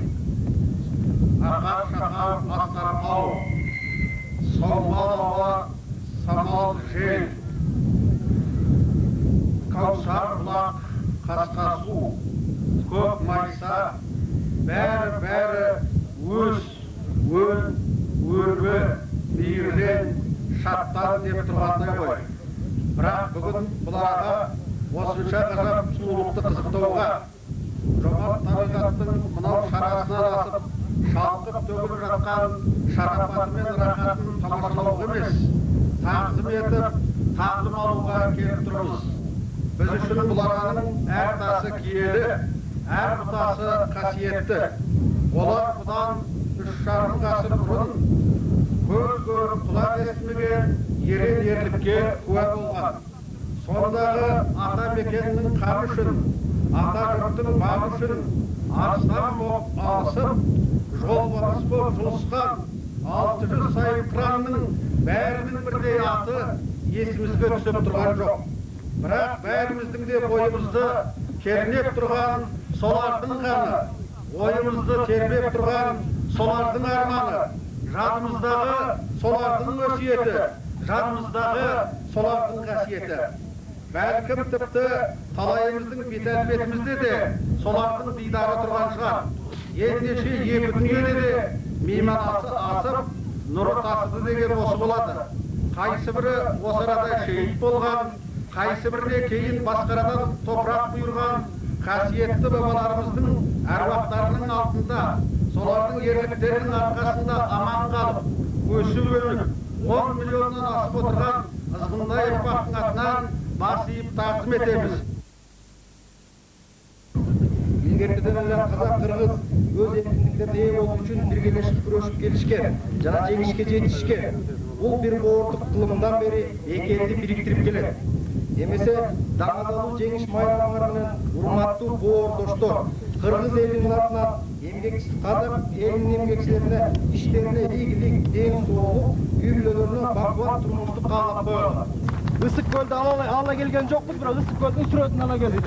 Ақар-шақар астар ау, солмал ауа, самал жел, Каусар бұлақ, қасқа су, көк майса, бәрі өрбі, мейірлен, шаттан деп тұрғандай ғой. Бірақ бүгін бұларға осынша ғажап сұлулықты қызықтауға, жомарт табиғаттың мынау шарасынан асып, шалқып төгіліп жатқан шарапаты мен рахатын тамашалауға емес, тағзым етіп, тағлым алуға келіп тұрмыз. Біз үшін бұларының әр тасы киелі, әр бұтасы қасиетті. Олар бұдан 3,5 ғасыр бұрын көз көріп құлақ естімеген ерен ерлікке куә болған. Сондағы ата мекеннің қамы үшін, ата жұрттың бағы үшін арыстан боп алысып, жолбарыс боп жұлысқан 600 сайыпқыранның бәрінің бірдей аты есімізге түсіп тұрған жоқ. Бірақ бәріміздің де бойымызды кернеп тұрған солардың қаны, ойымызды тербеп тұрған солардың арманы, жадымыздағы солардың өсиеті, жадымыздағы солардың қасиеті. Бәлкім тіпті талайымыздың бет-әлпетімізде де солардың дидары тұрған шығар. Ендеше екі дүниеде де мейман асып, нұры тасыды деген осы болады. Қайсы бірі осы арада шейіт болған, қайсы біріне кейін басқарадан топырақ бұйырған қасиетті бабаларымыздың әруақтарының алдында, солардың ерліктерінің арқасында аман қалып, өсіп өніп, 10 миллионнан асып отырған ызғындай ұрпақтың атынан бас иіп тағзым етеміз. Ілгерден әлі қазақ-қырғыз өз еркіндіктеріне ие болу үшін біргелесіп күресіп келішкен, жана жеңіске жетішкен. Бұл бір боғыртық қылымдан бері екенді біріктіріп келеді. Емесе даңазалу жеңіс майрамдарынан урматтуу боғыртоштор, қырғыз елінің атынан қазақ елінің емгекшілеріне іштеріне игілік, ден соғылып, үй-бүлөлөрүнө бақуат турмуштук каалап коёлу. Ысык көлдү ала келген жокпуз, бирок ысык көлдүн сүрөтүн ала келдик.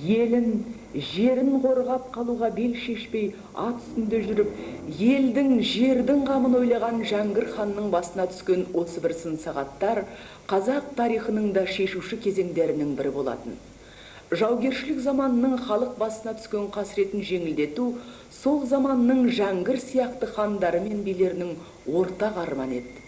Елін, жерін қорғап қалуға бел шешпей ат үстінде жүріп, елдің, жердің қамын ойлаған Жәңгір ханның басына түскен осы бір сын сағаттар қазақ тарихының да шешуші кезеңдерінің бірі болатын. Жаугершілік заманның халық басына түскен қасіретін жеңілдету сол заманның Жәңгір сияқты хандары мен билерінің ортақ арманы еді.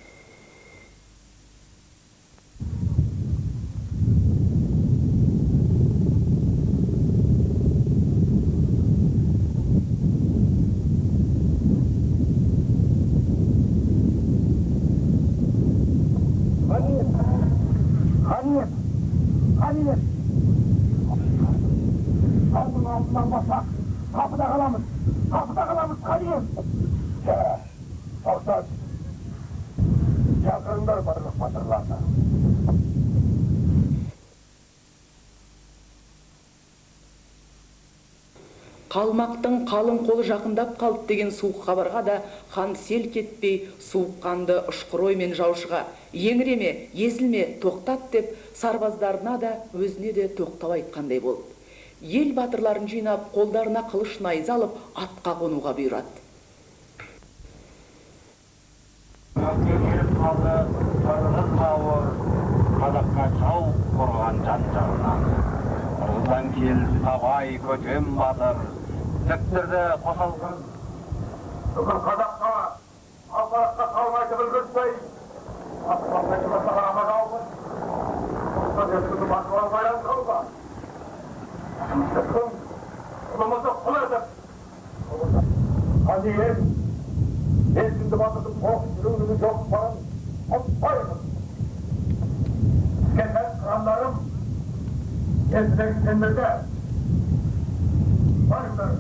Қалмақтың қалың қолы жақындап қалды деген суық хабарға да хан селк етпей суыққанды ұшқыр оймен жаушыға еңіреме, езілме, тоқтат деп сарбаздарына да өзіне де тоқтау айтқандай болды. Ел батырларын жинап, қолдарына қылыш найза алып, атқа қонуға бұйырады.
Қазаққа жау құрған жан-жағынан Қырғыздан келіп абай көтем батыр тіктірді қосалқын.
Бүгін қазаққа апаратқа салмайды білгірсей, аспанға жібірді қарама жауғын. Осыдан ескізді басылар байран қалға. Шымшықын, ұлымызды құл етіп. Қазиен, ескізді батырдың соғыс жүріңізі жоқ барын ұтпаймыз. Кетен қырандарым, естідегі сендерге барыңдар.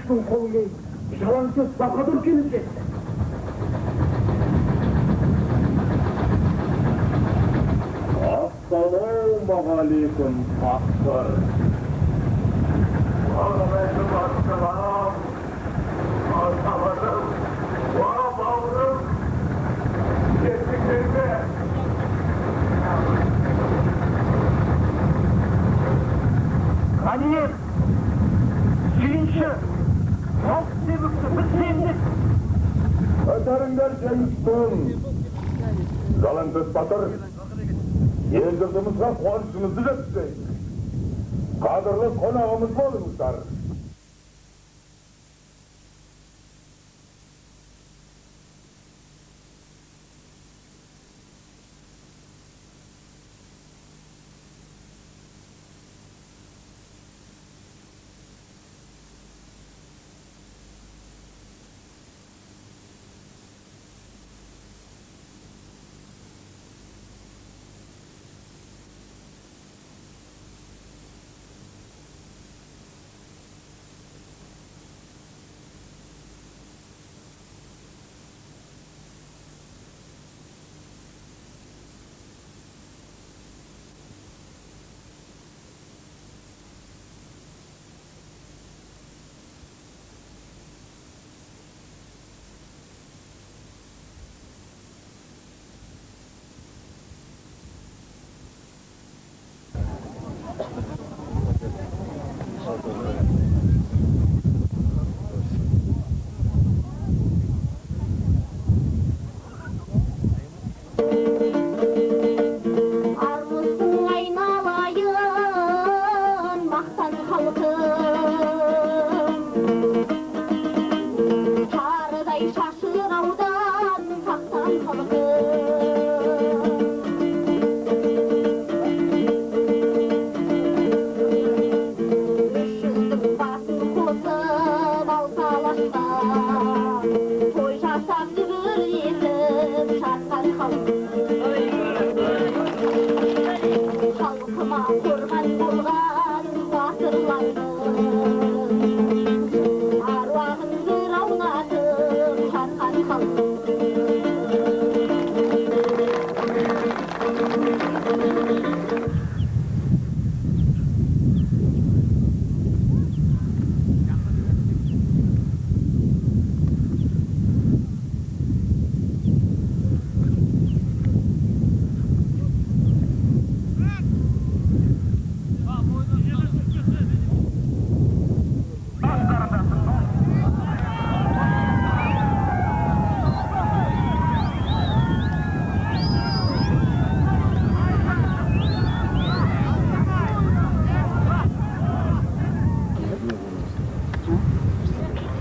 Қоныштың қолымен жалаңтөс баһадүр келіп кетті.
Ассалаумағалейкум, Асқар.
Уағалайкумассалам. Артабаным, уа бауырым, кеттіңдер ме? Қанiyet, сүйінші, халық себікті біз сендік.
Өтәріңдер жеңістің. Жалаңтөс батыр, елдігімізге қуанышымызды жеткізейік. Қадірлі қонағымыз болыңыздар.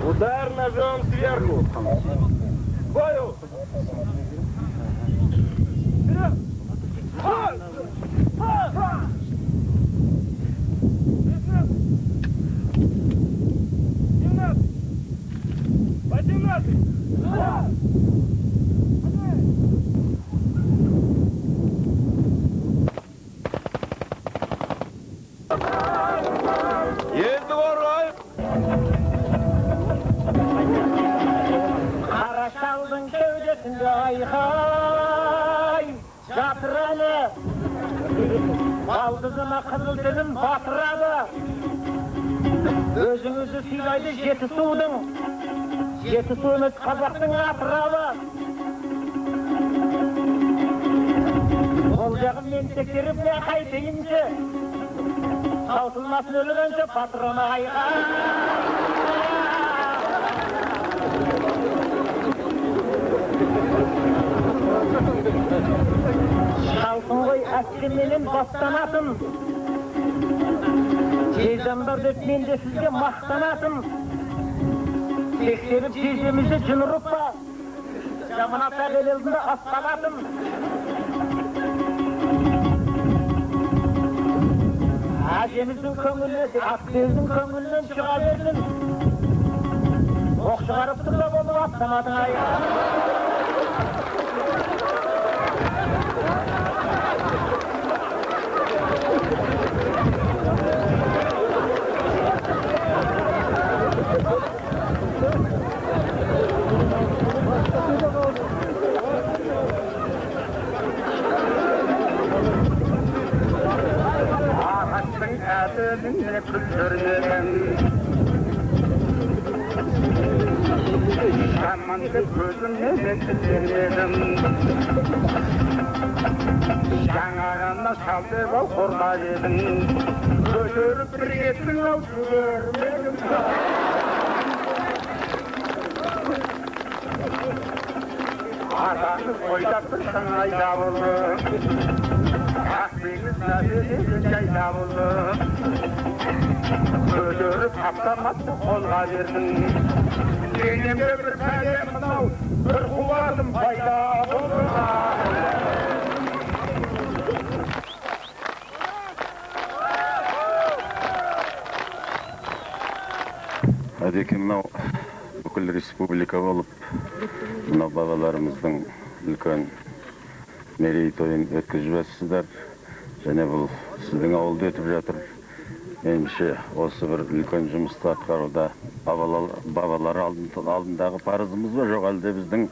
Удар ножом сверху. Бою! Вперед!
Қарашалдың кеудесінде айқай жатырады, балдызыма қызыл тілім батырады. Өзіңізді сыйлайды Жетісудың, Жетісуымыз қазақтың атырабы. Ол жағым мен тексеріп не қайтейінші, таусылмасын өлігенше патроны айқай. Шалқын ғой әскерменен бастанатын, тезамдар деп мен де сізге мақтанатын. Тексеріп теземізді жын ұрып па, жаманат әлелдіңді аспанатын. Әжеміздің көңілі, Ақбелдің көңілінен шыға бердің. Оқ шығарып тұрда болып аттамадың айға.
күлдірмедім жаманды көзіммен түсірмедім жаңа ғана шал деп ау қорғап едің көтеріп бір кеттің ау жібермедім атаңыз ойлап бір шыңайда болды ақбегіз нәбедегі жайда болды көтеріп таптаматты қолға бердің денемде бір пәле мынау бір қуатым пайда болды
әдеке мынау бүкіл республика болып мынау бабаларымыздың үлкен мерейтойын өткізіп жатсыздар және бұл сіздің ауылда өтіп жатыр. Меніңше осы бір үлкен жұмысты атқаруда бабалар алдындағы парызымыз ба, жоқ әлде біздің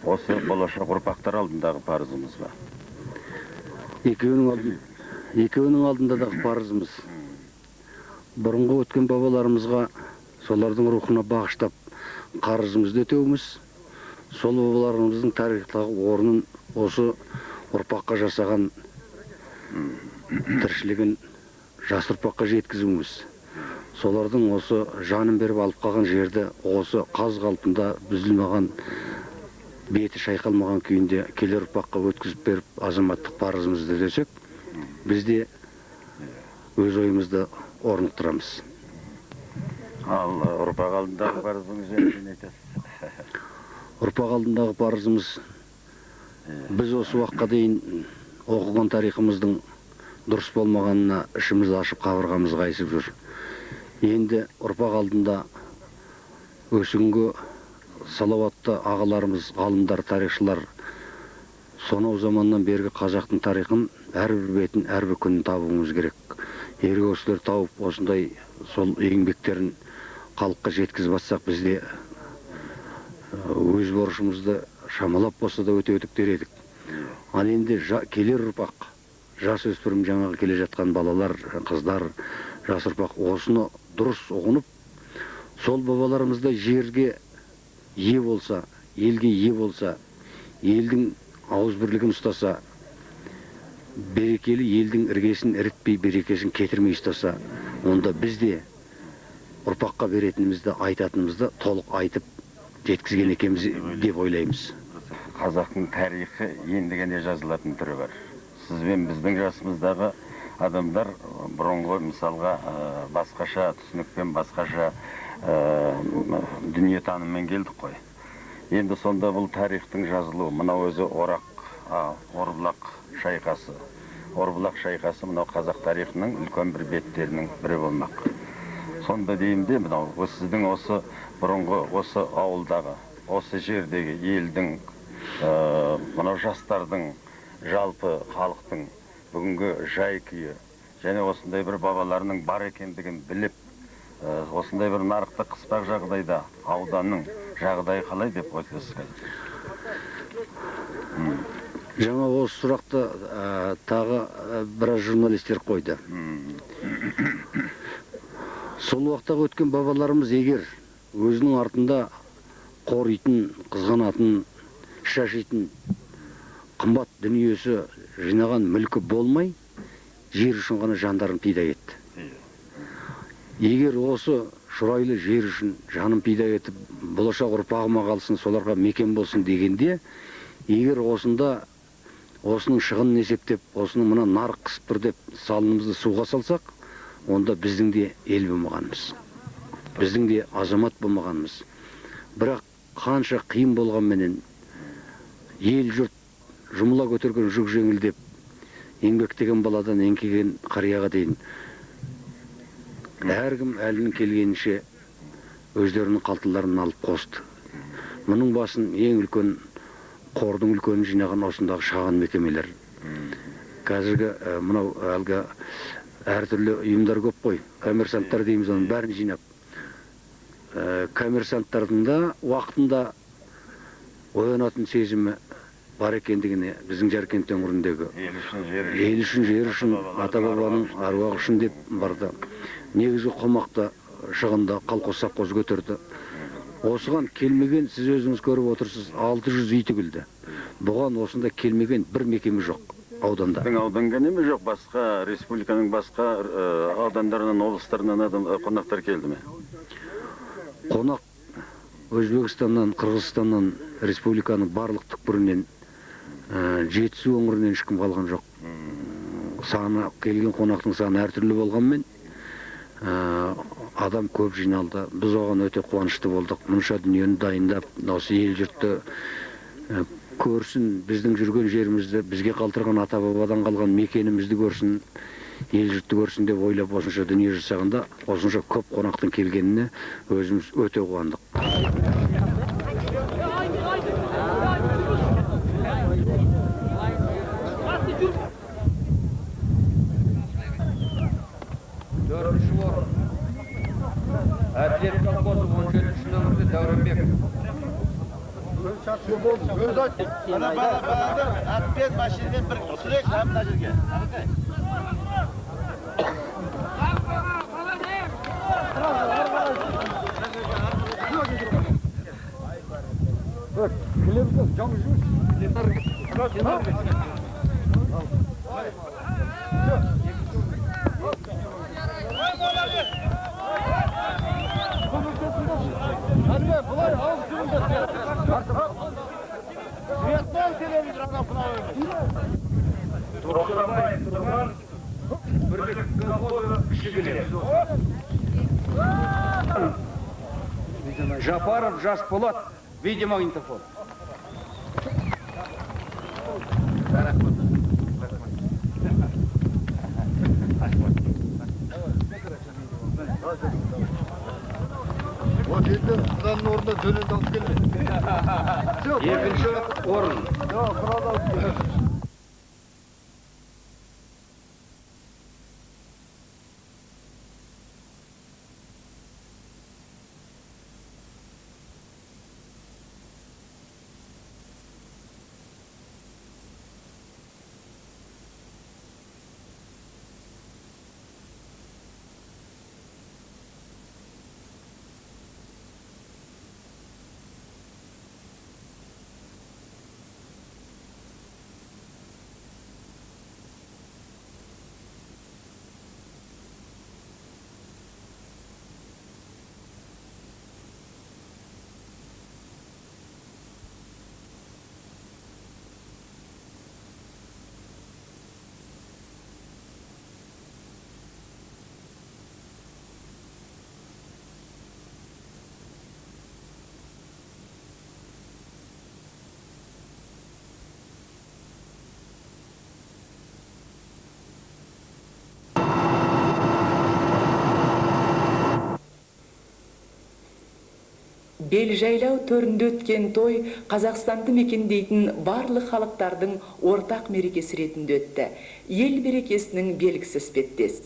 осы болашақ ұрпақтар алдындағы парызымыз ба?
Екеуінің алдындағы парызымыз. Бұрынғы өткен бабаларымызға солардың рухына бағыштап қарызымызды өтеуіміз, сол бабаларымыздың тарихтағы орнын осы ұрпаққа жасаған тіршілігін жас ұрпаққа жеткізуіміз. Солардың осы жанын беріп алып қалған жерді осы қаз қалпында бұзылмаған, беті шайқалмаған күйінде келер ұрпаққа өткізіп беріп азаматтық парызымызды өтесек, біз де өз ойымызды орнықтырамыз.
Ал ұрпақ алдындағы парызыңыз жөнінде не айтасыз?
Ұрпақ алдындағы парызымыз, біз осы уақытқа дейін оқыған тарихымыздың дұрыс болмағанына ішімізді ашып қабырғамыз қайысып жүр. Енді ұрпақ алдында өсінгі салауатты ағаларымыз, ғалымдар, тарихшылар сонау заманнан бергі қазақтың тарихын әрбір бетін, әрбір күнін табуымыз керек. Егер осылар тауып, осындай сол еңбектерін халыққа жеткізіп жатсақ, бізде өз борышымызды шамалап болса да өтедіктер едік. Ал енді келер ұрпақ, жас өспірім жаңағы келе жатқан балалар, қыздар, жас ұрпақ осыны дұрыс ұғынып, сол бабаларымызда жерге ие болса, елге ие болса, елдің ауызбірлігін ұстаса, берекелі елдің іргесін ірітпей, берекесін кетірмей ұстаса, онда біз де ұрпаққа беретінімізді, айтатынымызды толық айтып жеткізген екенбіз деп ойлаймыз.
Қазақтың тарихы ендігенде жазылатын түрі бар. Сіз бен біздің жасымыздағы адамдар бұрынғы мысалға басқаша түсінікпен, басқаша дүние таныммен келдік қой. Енді сонда бұл тарихтың жазылуы, мынау өзі Орбұлақ шайқасы. Орбұлақ шайқасы мынау қазақ тарихының үлкен бір беттерінің бірі болмақ. Сонда деймде, мынау сіздің осы бұрынғы осы ауылдағы, осы жердегі елдің, мынау жастардың, жалпы халықтың бүгінгі жай-күйі және осындай бір бабаларының бар екендігін біліп, осындай бір нарықта қыспақ жағдайда ауданның жағдайы қалай деп ойлайсыз?
Жаңа осы сұрақты тағы біраз журналистер қойды. Сол уақыттағы өткен бабаларымыз егер өзінің артында қоритын, қызғанатын, шашитын қымбат дүниесі жинаған мүлкі болмай, жер үшін ғана жандарын пида етті. Егер осы шұрайлы жер үшін жанын пида етіп, болашақ ұрпағыма қалсын, соларға мекен болсын дегенде, егер осында осының шығынын есептеп, осының мына нарық қысып тұр деп салынымызды суға салсақ, онда біздің де ел болмағанбыз. Біздің де азамат болмағанбыз. Бірақ қанша қиын болғанменен ел жұрт жұмыла көтерген жүк жеңілдеп, еңбектеген баладан еңкейген қарияға дейін әркім әлінің келгенінше өздерінің қалталарын алып қосты. Мұның басын ең үлкен қордың үлкенін жинаған осындағы шағын мекемелер. Қазіргі мынау әлгі әртүрлі ұйымдар көп қой, коммерсанттар дейміз, оның бәрін жинап. Коммерсанттардың да уақытында оянатын сезімі, бар екендігіне, біздің Жаркент өңіріндегі ел үшін, жер үшін, ата бабаның аруағы үшін деп барды. Негізгі қомақты шығында колхоз совхоз көтерді. Осыған келмеген, сіз өзіңіз көріп отырсыз, 600 үй тігілді. Бұған осында келмеген бір мекеме жоқ ауданда.
Ауданға неме жоқ, басқа республиканың басқа аудандарынан, облыстарынан қонақтар келді ме?
Қонақ Өзбекстаннан, Қырғызстаннан, республиканың барлық түкпірінен, жетісу өңірінен ешкім қалған жоқ. Саны келген қонақтың саны әртүрлі болғанмен, адам көп жиналды. Біз оған өте қуанышты болдық. Мұнша дүниені дайындап, осы ел жұртты көрсін, біздің жүрген жерімізді, бізге қалтырған ата бабадан қалған мекенімізді көрсін, ел жұртты көрсін деп ойлап осынша дүние жасағанда, осынша көп қонақтың келгеніне өзіміз өте қуандық.
Төртінші орын. Әділет колхозы 17-ші нөмірде Дәуренбек.
Әтпен машинмен бір сүрек қамына жерге.
Жапаров Жасболат, видеомагнитофон.
Вот енді құданның орнына дөненді алып келме.
Екінші орын.
Бел жайлау төрінде өткен той Қазақстанды мекендейтін барлық халықтардың ортақ мерекесі ретінде өтті. Ел берекесінің белгісі іспеттес.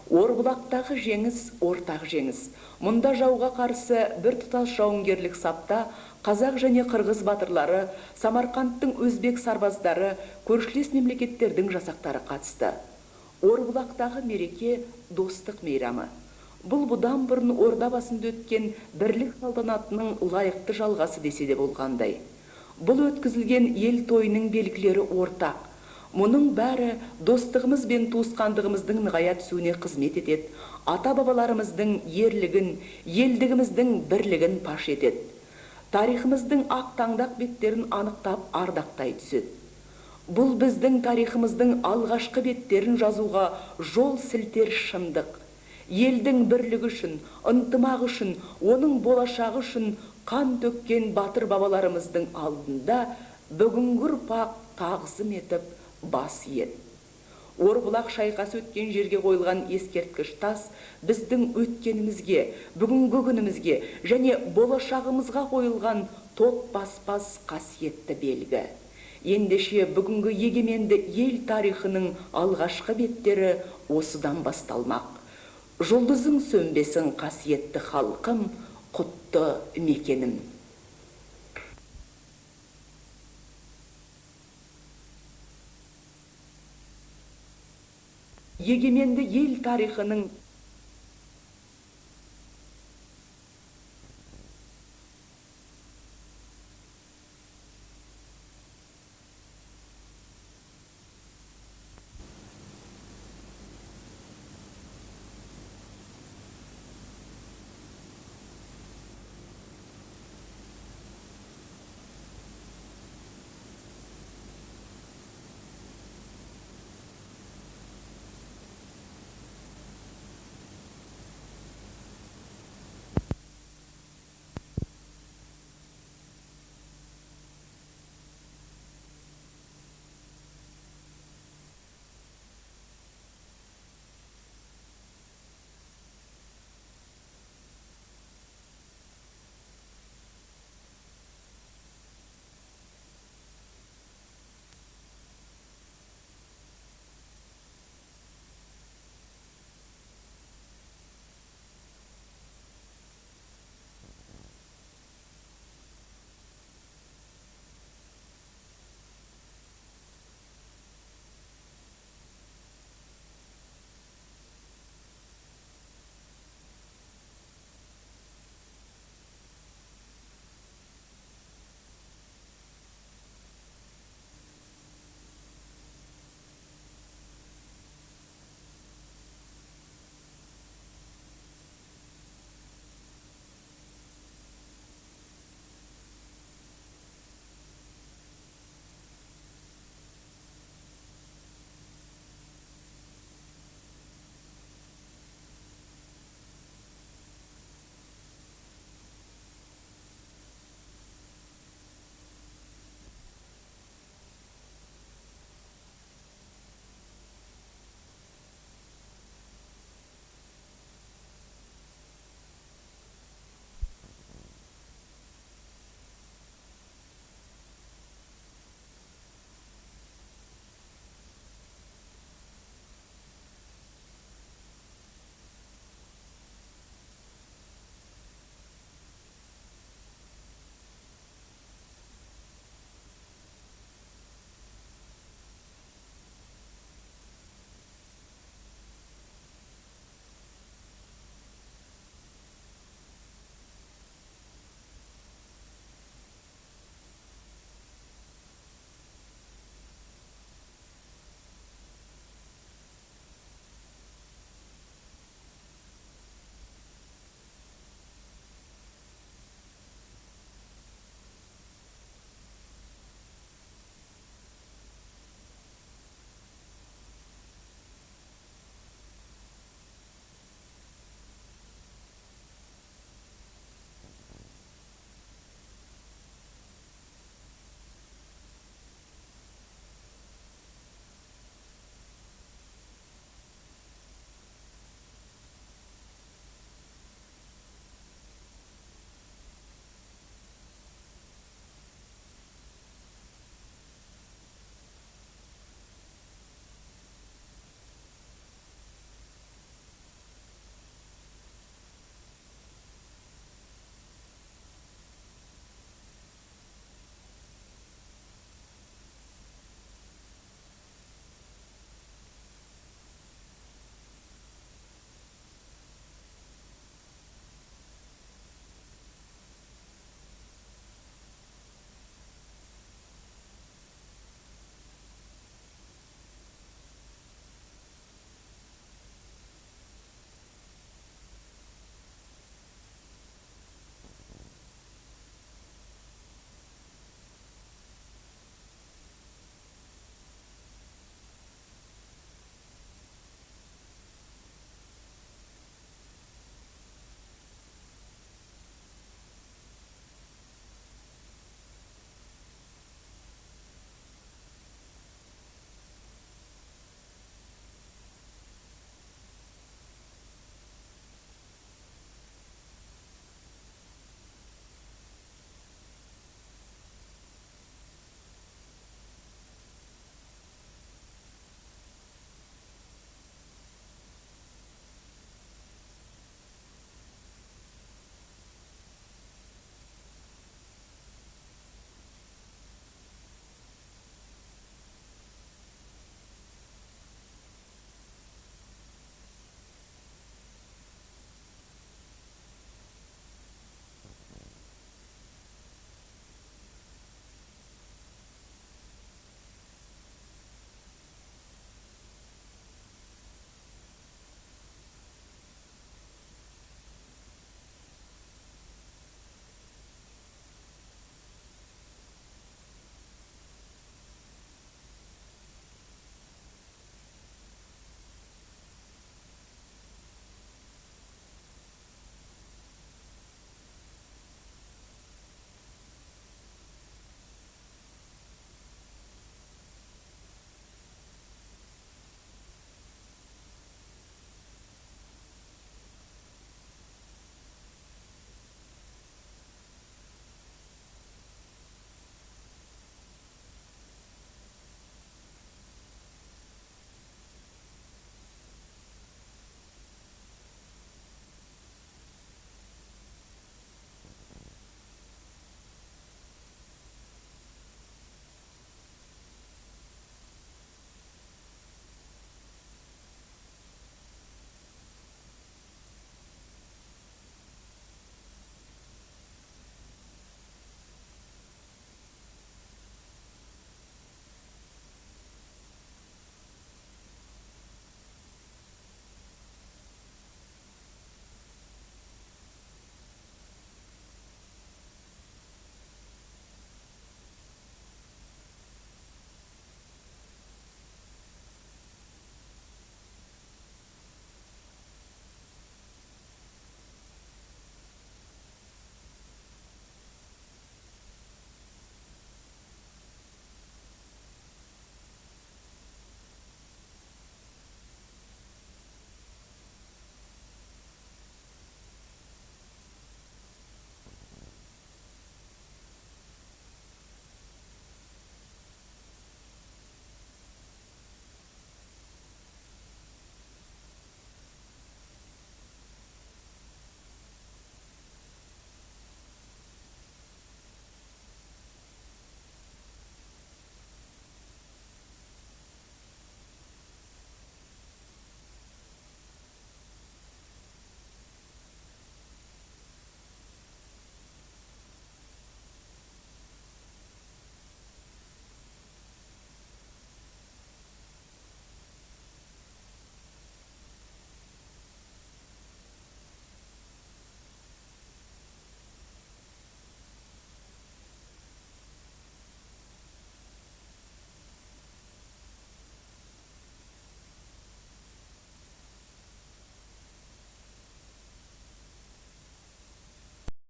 Орбұлақтағы жеңіс ортақ жеңіс. Мұнда жауға қарсы бір тұтас жауынгерлік сапта қазақ және қырғыз батырлары, Самарқандтың өзбек сарбаздары, көршілес мемлекеттердің жасақтары қатысты. Орбұлақтағы мереке достық мейрамы. Бұл бұдан бұрын орда басында өткен бірлік салтанатының лайықты жалғасы десе де болғандай. Бұл өткізілген ел тойының белгілері ортақ. Мұның бәрі достығымыз бен туысқандығымыздың нығая түсуіне қызмет етеді. Ата бабаларымыздың ерлігін, елдігіміздің бірлігін паш етеді. Тарихымыздың ақ таңдақ беттерін анықтап ардақтай түседі. Бұл біздің тарихымыздың алғашқы беттерін жазуға жол сілтер шындық. Елдің бірлігі үшін, ынтымақ үшін, оның болашағы үшін қан төккен батыр бабаларымыздың алдында бүгінгі ұрпақ тағзым етіп бас иеді. Орбұлақ шайқасы өткен жерге қойылған ескерткіш тас біздің өткенімізге, бүгінгі күнімізге және болашағымызға қойылған топ баспас қасиетті белгі. Ендеше бүгінгі егеменді ел тарихының алғашқы беттері осыдан басталмақ. Жұлдызың сөнбесін қасиетті халқым, құтты мекенім. егеменді ел тарихының